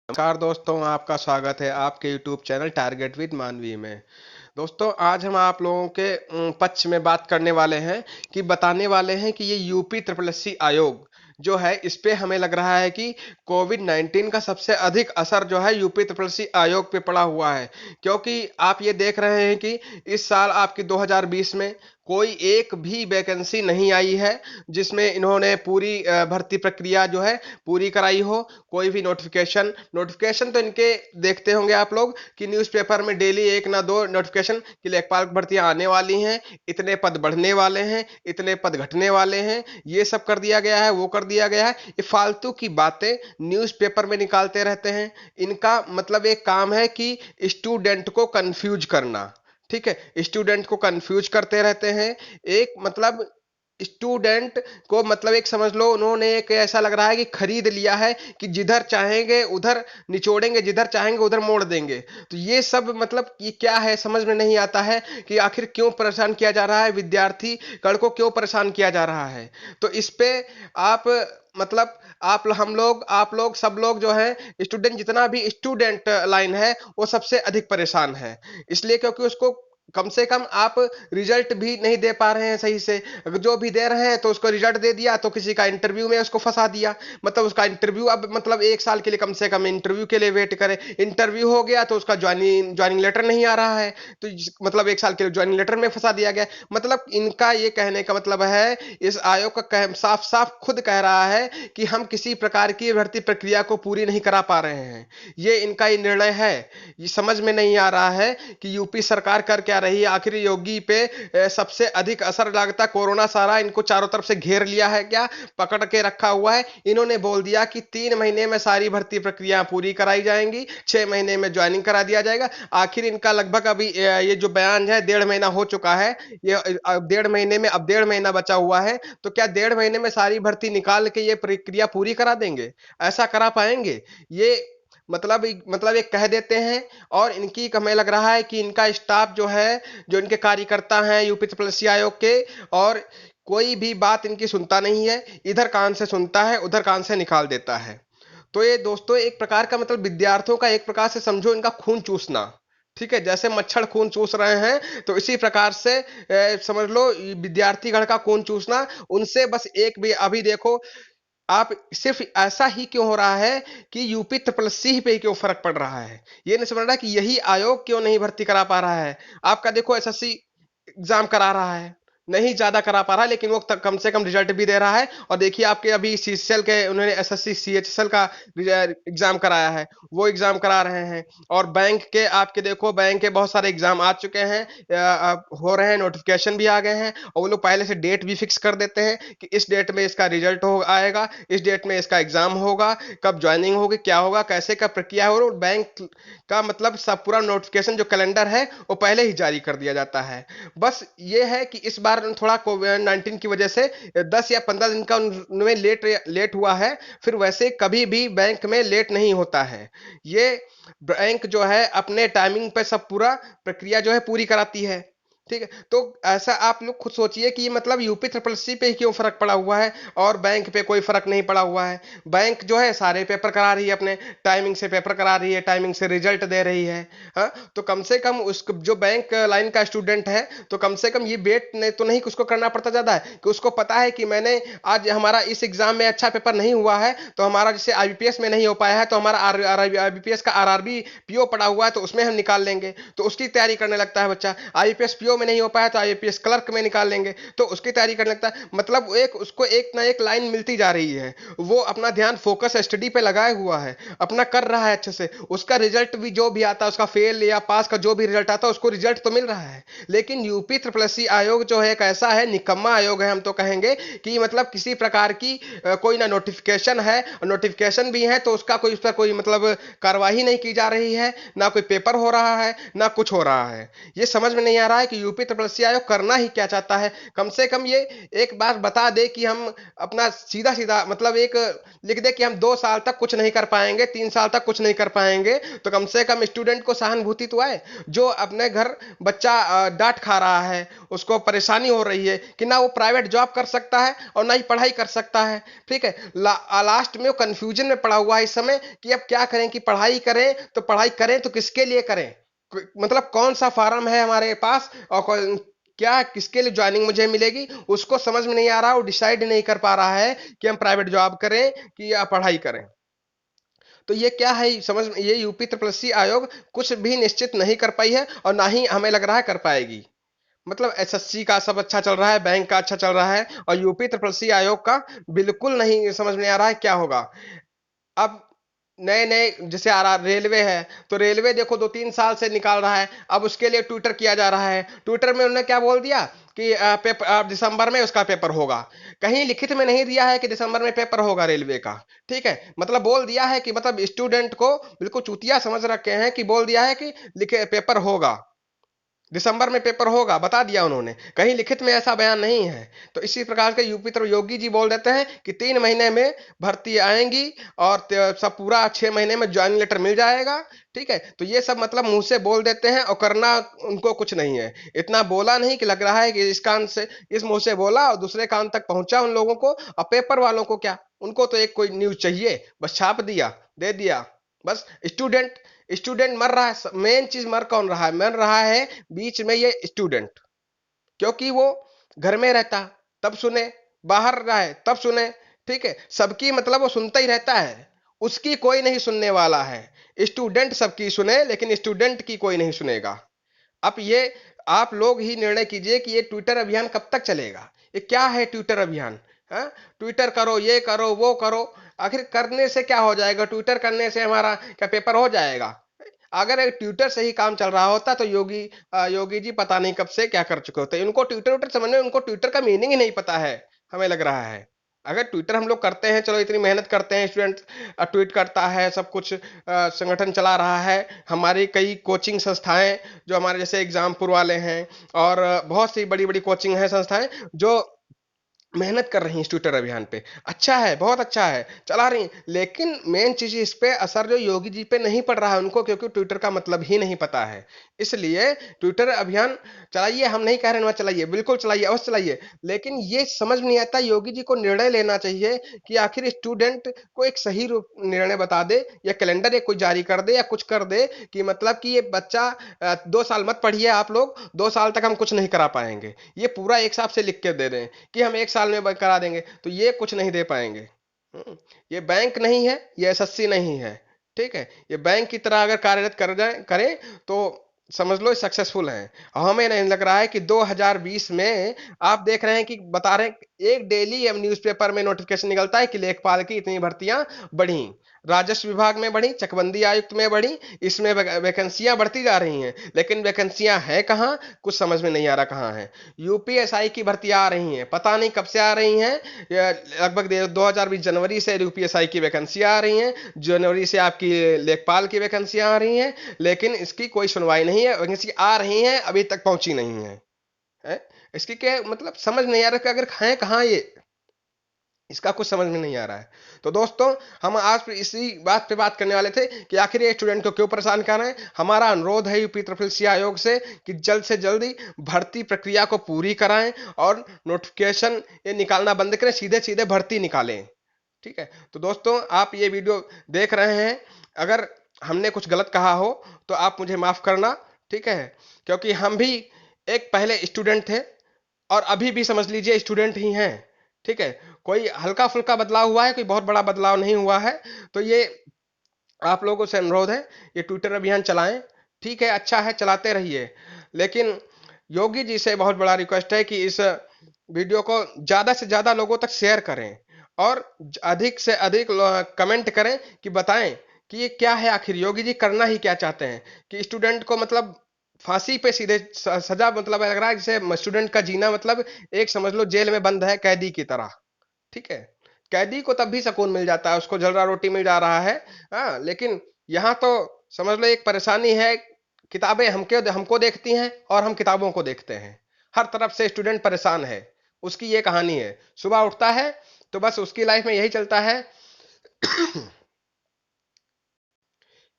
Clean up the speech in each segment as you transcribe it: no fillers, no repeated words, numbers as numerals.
नमस्कार दोस्तों, आपका स्वागत है आपके YouTube चैनल टारगेट विद मानवी में। दोस्तों, आज हम आप लोगों के पक्ष में बात करने वाले हैं कि बताने वाले हैं कि ये यूपी ट्रिपल एससी आयोग जो है, इस पे हमें लग रहा है कि कोविड-19 का सबसे अधिक असर जो है यूपी ट्रिपल एससी आयोग पे पड़ा हुआ है। क्योंकि आप ये देख रहे हैं कि इस साल आपकी 2020 में कोई एक भी वैकेंसी नहीं आई है जिसमें इन्होंने पूरी भर्ती प्रक्रिया जो है पूरी कराई हो। कोई भी नोटिफिकेशन नोटिफिकेशन तो इनके देखते होंगे आप लोग कि न्यूज़पेपर में डेली एक ना दो नोटिफिकेशन कि लेखपाल भर्तियां आने वाली हैं, इतने पद बढ़ने वाले हैं, इतने पद घटने वाले हैं, ये सब कर दिया गया है, वो कर दिया गया है। ये फालतू की बातें न्यूज़पेपर में निकालते रहते हैं। इनका मतलब एक काम है कि स्टूडेंट को कंफ्यूज करना। ठीक है, स्टूडेंट को कंफ्यूज करते रहते हैं। एक मतलब स्टूडेंट को मतलब एक समझ लो, उन्होंने एक ऐसा लग रहा है कि खरीद लिया है कि जिधर चाहेंगे उधर निचोड़ेंगे, जिधर चाहेंगे उधर मोड़ देंगे। तो ये सब मतलब ये क्या है, समझ में नहीं आता है कि आखिर क्यों परेशान किया जा रहा है, विद्यार्थी गण को क्यों परेशान किया जा रहा है। तो इस पे आप मतलब आप लोग सब लोग जो है, स्टूडेंट जितना भी स्टूडेंट लाइन है वो सबसे अधिक परेशान है। इसलिए क्योंकि उसको कम से कम आप रिजल्ट भी नहीं दे पा रहे हैं सही से। अगर जो भी दे रहे हैं तो उसको रिजल्ट दे दिया तो किसी का इंटरव्यू में उसको फंसा दिया। मतलब उसका इंटरव्यू अब मतलब एक साल के लिए कम से कम इंटरव्यू के लिए वेट करे। इंटरव्यू हो गया तो उसका ज्वाइनिंग ज्वाइनिंग लेटर नहीं आ रहा है। तो मतलब एक साल के लिए ज्वाइनिंग लेटर में फंसा दिया गया। मतलब इनका ये कहने का मतलब है, इस आयोग का साफ साफ खुद कह रहा है कि हम किसी प्रकार की भर्ती प्रक्रिया को पूरी नहीं करा पा रहे हैं। ये इनका ये निर्णय है। ये समझ में नहीं आ रहा है कि यूपी सरकार कर क्या रही है। आखिर योगी पे सबसे अधिक असर लगता, कोरोना सारा इनको चारों तरफ से घेर लिया है, क्या पकड़ के रखा हुआ है। इन्होंने बोल दिया कि 3 महीने में सारी भर्ती प्रक्रिया पूरी कराई जाएंगी, 6 महीने में ज्वाइनिंग करा दिया जाएगा। आखिर इनका लगभग अभी ये जो बयान है 1.5 महीना हो चुका है। ये 1.5 महीने में अब 1.5 महीना बचा हुआ है। तो क्या 1.5 महीने में सारी भर्ती निकाल के ये प्रक्रिया पूरी करा देंगे? ऐसा करा पाएंगे? ये मतलब ये कह देते हैं। और इनकी हमें लग रहा है कि इनका स्टाफ जो है, जो इनके कार्यकर्ता हैं यूपी ट्रिपल आयोग के, और कोई भी बात इनकी सुनता नहीं है। इधर कान से सुनता है, उधर कान से निकाल देता है। तो ये दोस्तों एक प्रकार का मतलब विद्यार्थियों का एक प्रकार से समझो इनका खून चूसना। ठीक है, जैसे मच्छर खून चूस रहे हैं तो इसी प्रकार से समझ लो विद्यार्थी गण का खून चूसना। उनसे बस एक भी अभी देखो, आप सिर्फ ऐसा ही क्यों हो रहा है कि यूपी ट्रिपल सी पे ही क्यों फर्क पड़ रहा है। ये नहीं समझ रहा कि यही आयोग क्यों नहीं भर्ती करा पा रहा है। आपका देखो एसएससी एग्जाम करा रहा है, नहीं ज्यादा करा पा रहा है, लेकिन वो कम से कम रिजल्ट भी दे रहा है। और देखिए आपके अभी सीएचएल के उन्होंने एसएससी सीएचएल का एग्जाम कराया है, वो एग्जाम करा रहे हैं। और बैंक के आपके देखो, बैंक के बहुत सारे एग्जाम आ चुके हैं, हो रहे हैं, नोटिफिकेशन भी आ गए हैं। और वो लोग पहले से डेट भी फिक्स कर देते हैं कि इस डेट में इसका रिजल्ट हो आएगा, इस डेट में इसका एग्जाम होगा, कब ज्वाइनिंग होगी, क्या होगा, कैसे का प्रक्रिया होगा। और बैंक का मतलब सब पूरा नोटिफिकेशन जो कैलेंडर है वो पहले ही जारी कर दिया जाता है। बस ये है कि इस बार थोड़ा कोविड-19 की वजह से 10 या 15 दिन का उनमें लेट लेट हुआ है। फिर वैसे कभी भी बैंक में लेट नहीं होता है। ये बैंक जो है अपने टाइमिंग पे सब पूरा प्रक्रिया जो है पूरी कराती है। ठीक है, तो ऐसा आप लोग खुद सोचिए कि मतलब यूपी ट्रिपल सी पे ही क्यों फर्क पड़ा हुआ है और बैंक पे कोई फर्क नहीं पड़ा हुआ है। बैंक जो है सारे पेपर करा रही है, अपने टाइमिंग से पेपर करा रही है, टाइमिंग से रिजल्ट दे रही है। हाँ, तो कम से कम उस जो बैंक लाइन का स्टूडेंट है तो कम से कम ये वेट नहीं तो नहीं उसको करना पड़ता ज्यादा है कि उसको पता है कि मैंने आज हमारा इस एग्जाम में अच्छा पेपर नहीं हुआ है तो हमारा जैसे आईबीपीएस में नहीं हो पाया है तो हमारा आईबीपीएस का आरआरबी पीओ पड़ा हुआ है तो उसमें हम निकाल लेंगे, तो उसकी तैयारी करने लगता है बच्चा। आईपीएस पीओ में नहीं हो पाया तो आईपीएस क्लर्क में निकाल लेंगे, तो उसकी तैयारी करने लगता है। मतलब एक उसको एक ना एक लाइन मिलती जा रही है। वो अपना ध्यान फोकस स्टडी पे लगाया हुआ है, अपना कर रहा है अच्छे से। उसका रिजल्ट भी जो भी आता है, उसका फेल या पास का जो भी रिजल्ट आता है उसको रिजल्ट तो मिल रहा है। लेकिन यूपी ट्रिपल एससी आयोग जो है एक ऐसा है, निकम्मा आयोग है हम तो कहेंगे कि मतलब किसी प्रकार की कोई ना नोटिफिकेशन है, नोटिफिकेशन भी है तो उसका कोई उस पर कोई मतलब कार्रवाई नहीं की जा रही है, ना कोई पेपर हो रहा है, ना कुछ हो रहा है। ये समझ में नहीं आ रहा है कि कि यूपी ट्रिपल आयोग करना ही क्या चाहता है। कम से कम ये एक बार बता दे कि हम अपना सीधा सीधा मतलब एक लिख दे कि हम 2 साल तक कुछ नहीं कर पाएंगे, 3 साल तक कुछ नहीं कर पाएंगे, तो कम से कम स्टूडेंट को सहानुभूति तो आए। जो अपने घर बच्चा डांट खा रहा है, उसको परेशानी हो रही है कि ना वो प्राइवेट जॉब कर सकता है और ना ही पढ़ाई कर सकता है। ठीक है, लास्ट में वो कंफ्यूजन में पड़ा हुआ है इस समय कि अब क्या करें, कि पढ़ाई करें तो पढ़ाई करें तो किसके लिए करें, मतलब कौन सा फार्म है हमारे पास और क्या किसके लिए ज्वाइनिंग मुझे मिलेगी, उसको समझ में नहीं आ रहा, वो डिसाइड नहीं कर पा रहा है कि हम प्राइवेट जॉब करें कि या पढ़ाई करें। तो ये क्या है समझ में, ये यूपी ट्रिपल सी आयोग कुछ भी निश्चित नहीं कर पाई है और ना ही हमें लग रहा है कर पाएगी। मतलब एसएससी का सब अच्छा चल रहा है, बैंक का अच्छा चल रहा है, और यूपी ट्रिपल सी आयोग का बिल्कुल नहीं समझ में आ रहा है क्या होगा। अब नए नए जैसे आ रहा रेलवे है, तो रेलवे देखो 2-3 साल से निकाल रहा है, अब उसके लिए ट्विटर किया जा रहा है। ट्विटर में उन्होंने क्या बोल दिया कि पेपर दिसंबर में उसका पेपर होगा। कहीं लिखित में नहीं दिया है कि दिसंबर में पेपर होगा रेलवे का। ठीक है, मतलब बोल दिया है कि मतलब स्टूडेंट को बिल्कुल चूतिया समझ रखे हैं कि बोल दिया है कि लिखे पेपर होगा, दिसंबर में पेपर होगा, बता दिया उन्होंने, कहीं लिखित में ऐसा बयान नहीं है। तो इसी प्रकार के यूपी तरफ योगी जी बोल देते हैं कि 3 महीने में भर्ती आएंगी और सब पूरा 6 महीने में ज्वाइनिंग लेटर मिल जाएगा। ठीक है, तो ये सब मतलब मुंह से बोल देते हैं और करना उनको कुछ नहीं है। इतना बोला नहीं कि लग रहा है कि इस कान से इस मुंह से बोला और दूसरे कान तक पहुंचा उन लोगों को। और पेपर वालों को क्या, उनको तो एक कोई न्यूज चाहिए, बस छाप दिया, दे दिया, बस। स्टूडेंट स्टूडेंट मर रहा है, मेन चीज मर कौन रहा है, मर रहा है बीच में ये स्टूडेंट, क्योंकि वो घर में रहता तब सुने, बाहर रहे तब सुने। ठीक है, सबकी मतलब वो सुनता ही रहता है, उसकी कोई नहीं सुनने वाला है। स्टूडेंट सबकी सुने लेकिन स्टूडेंट की कोई नहीं सुनेगा। अब ये आप लोग ही निर्णय कीजिए कि ये ट्विटर अभियान कब तक चलेगा। ये क्या है ट्विटर अभियान? हाँ, ट्विटर करो, ये करो, वो करो, आखिर करने से क्या हो जाएगा? ट्विटर करने से हमारा क्या पेपर हो जाएगा? अगर ट्विटर से ही काम चल रहा होता तो योगी जी पता नहीं कब से क्या कर चुके होते। उनको ट्विटर ट्विटर समझ में, उनको ट्विटर का मीनिंग ही नहीं पता है, हमें लग रहा है। अगर ट्विटर हम लोग करते हैं, चलो इतनी मेहनत करते हैं, स्टूडेंट ट्वीट करता है, सब कुछ संगठन चला रहा है, हमारी कई कोचिंग संस्थाएं जो हमारे जैसे एग्जामपुर वाले हैं और बहुत सी बड़ी बड़ी कोचिंग है संस्थाएं जो मेहनत कर रही हैं इस ट्विटर अभियान पे, अच्छा है, बहुत अच्छा है, चला रही हैं। लेकिन मेन चीज इस पे असर जो योगी जी पे नहीं पड़ रहा है उनको, क्योंकि ट्विटर का मतलब ही नहीं पता है। इसलिए ट्विटर अभियान चलाइए, हम नहीं कह रहे ना चलाइए, बिल्कुल चलाइए, अवश्य चलाइए, लेकिन ये समझ में नहीं आता योगी जी को निर्णय लेना चाहिए कि आखिर स्टूडेंट को एक सही रूप निर्णय बता दे, या कैलेंडर एक कोई जारी कर दे या कुछ कर दे कि मतलब कि ये बच्चा 2 साल मत पढ़िए, आप लोग 2 साल तक हम कुछ नहीं करा पाएंगे, ये पूरा एक साथ से लिख के दे दें कि हम 1 साल में करा देंगे, तो ये कुछ नहीं दे पाएंगे। ये बैंक नहीं है, ये एसएससी नहीं है। ठीक है, ये बैंक की तरह अगर कार्यरत कर जाए करें तो समझ लो सक्सेसफुल हैं। हमें नहीं लग रहा है कि 2020 में आप देख रहे हैं कि बता रहे हैं एक डेली हम न्यूज़पेपर में नोटिफिकेशन निकलता है कि लेखपाल की इतनी भर्तियां बढ़ी, राजस्व विभाग में बढ़ी, चकबंदी आयुक्त में बढ़ी, इसमें वैकेंसियां बढ़ती जा रही हैं, लेकिन वैकेंसियां हैं कहाँ, कुछ समझ में नहीं आ रहा कहाँ है। यूपीएसआई की भर्तियां आ रही हैं, पता नहीं कब से आ रही हैं, लगभग 2020 जनवरी से यूपीएसआई की वैकेंसियां आ रही हैं, जनवरी से आपकी लेखपाल की वैकेंसियां आ रही हैं, लेकिन इसकी कोई सुनवाई नहीं है, वैकेंसी आ रही हैं अभी तक पहुंची नहीं है, है? इसकी क्या मतलब समझ नहीं आ रहा कि अगर हैं कहाँ ये, इसका कुछ समझ में नहीं आ रहा है। तो दोस्तों, हम आज इसी बात पे बात करने वाले थे कि आखिर ये स्टूडेंट को क्यों परेशान कर रहे हैं। हमारा अनुरोध है यूपी ट्रिपल सी आयोग से कि जल्द से जल्दी भर्ती प्रक्रिया को पूरी कराएं और नोटिफिकेशन ये निकालना बंद करें, सीधे सीधे भर्ती निकालें। ठीक है, तो दोस्तों आप ये वीडियो देख रहे हैं, अगर हमने कुछ गलत कहा हो तो आप मुझे माफ करना। ठीक है, क्योंकि हम भी एक पहले स्टूडेंट थे और अभी भी समझ लीजिए स्टूडेंट ही हैं। ठीक है, कोई हल्का फुल्का बदलाव हुआ है, कोई बहुत बड़ा बदलाव नहीं हुआ है। तो ये आप लोगों से अनुरोध है, ये ट्विटर अभियान चलाएं, ठीक है, अच्छा है, चलाते रहिए, लेकिन योगी जी से बहुत बड़ा रिक्वेस्ट है कि इस वीडियो को ज्यादा से ज्यादा लोगों तक शेयर करें और अधिक से अधिक कमेंट करें कि बताएं कि ये क्या है, आखिर योगी जी करना ही क्या चाहते हैं, कि स्टूडेंट को मतलब फांसी पे सीधे सजा, मतलब लग रहा है जैसे स्टूडेंट का जीना मतलब एक समझ लो जेल में बंद है कैदी की तरह। ठीक है, कैदी को तब भी सुकून मिल जाता है, उसको जलरा रोटी मिल जा रहा है, हाँ, लेकिन यहाँ तो समझ लो एक परेशानी है किताबें हमको देखती हैं और हम किताबों को देखते हैं। हर तरफ से स्टूडेंट परेशान है। उसकी ये कहानी है, सुबह उठता है तो बस उसकी लाइफ में यही चलता है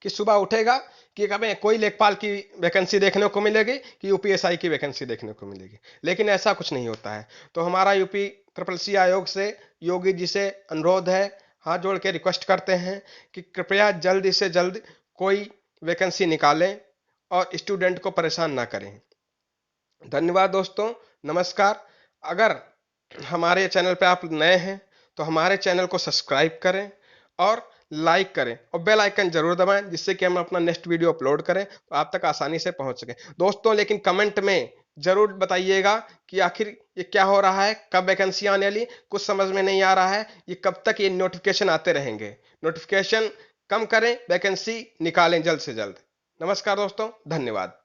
कि सुबह उठेगा कि हमें कोई लेखपाल की वैकेंसी देखने को मिलेगी कि यूपीएसआई की वैकेंसी देखने को मिलेगी, लेकिन ऐसा कुछ नहीं होता है। तो हमारा यूपी ट्रिपल सी आयोग से योगी जी से अनुरोध है, हाथ जोड़ के रिक्वेस्ट करते हैं कि कृपया जल्द से जल्द कोई वैकेंसी निकालें और स्टूडेंट को परेशान ना करें। धन्यवाद दोस्तों, नमस्कार। अगर हमारे चैनल पे आप नए हैं तो हमारे चैनल को सब्सक्राइब करें और लाइक करें और बेल आइकन जरूर दबाएं, जिससे कि हम अपना नेक्स्ट वीडियो अपलोड करें तो आप तक आसानी से पहुंच सके दोस्तों। लेकिन कमेंट में जरूर बताइएगा कि आखिर ये क्या हो रहा है, कब वैकेंसी आने वाली, कुछ समझ में नहीं आ रहा है, ये कब तक ये नोटिफिकेशन आते रहेंगे। नोटिफिकेशन कम करें, वैकेंसी निकालें जल्द से जल्द। नमस्कार दोस्तों, धन्यवाद।